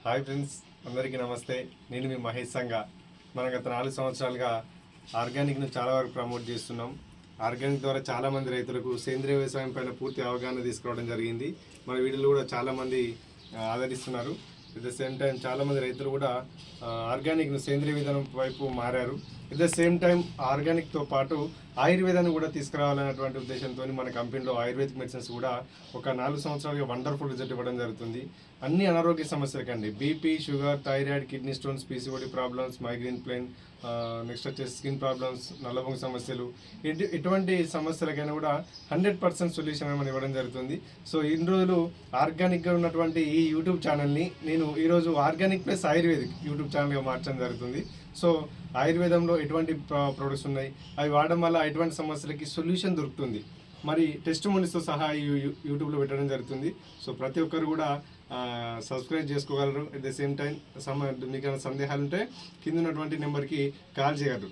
Hi friends, అందరికీ నమస్తే. నేను మీ మహేష్ సంగా. మనం గత 4 సంవత్సరాలుగా ఆర్గానిక్ను చాలా వరకు ప్రమోట్ చేస్తున్నాం. ఆర్గానిక్ ద్వారా చాలామంది రైతులకు సేంద్రియ వ్యవసాయం పైన పూర్తి అవగాహన తీసుకురావడం జరిగింది. మన వీడియోలు కూడా చాలామంది ఆదరిస్తున్నారు. ఎట్ ద సేమ్ టైం చాలామంది రైతులు కూడా ఆర్గానిక్ను సేంద్రియ విధానం వైపు మారారు. ఎట్ ద సేమ్ టైం ఆర్గానిక్తో పాటు ఆయుర్వేదాన్ని కూడా తీసుకురావాలనేటువంటి ఉద్దేశంతో మన కంపెనీలో ఆయుర్వేదిక్ మెడిసిన్స్ కూడా ఒక 4 సంవత్సరాలుగా వండర్ఫుల్ రిజల్ట్ ఇవ్వడం జరుగుతుంది. అన్ని అనారోగ్య సమస్యలకండి, BP, sugar, thyroid, kidney stones, PCOD problems, migraine pain, next వచ్చేసి స్కిన్ ప్రాబ్లమ్స్, నల్లబొంగు సమస్యలు, ఎటువంటి సమస్యలకైనా కూడా 100% సొల్యూషన్ మనం ఇవ్వడం జరుగుతుంది. సో ఇన్ని రోజులు ఆర్గానిక్గా ఉన్నటువంటి ఈ యూట్యూబ్ ఛానల్ని నేను ఈరోజు ఆర్గానిక్ ప్లస్ ఆయుర్వేదిక్ యూట్యూబ్ ఛానల్గా మార్చడం జరుగుతుంది. సో ఆయుర్వేదంలో ఎటువంటి ప్రొడక్ట్స్ ఉన్నాయి, అవి వాడడం వల్ల ఎటువంటి సమస్యలకి సొల్యూషన్ దొరుకుతుంది, మరి టెస్ట్ మోనీస్తో సహా యూట్యూబ్లో పెట్టడం జరుగుతుంది. సో ప్రతి ఒక్కరు కూడా సబ్స్క్రైబ్ చేసుకోగలరు. అట్ ద సేమ్ టైం మీకు ఏమైనా సందేహాలు ఉంటే కింద ఉన్నటువంటి నెంబర్కి కాల్ చేయగలరు.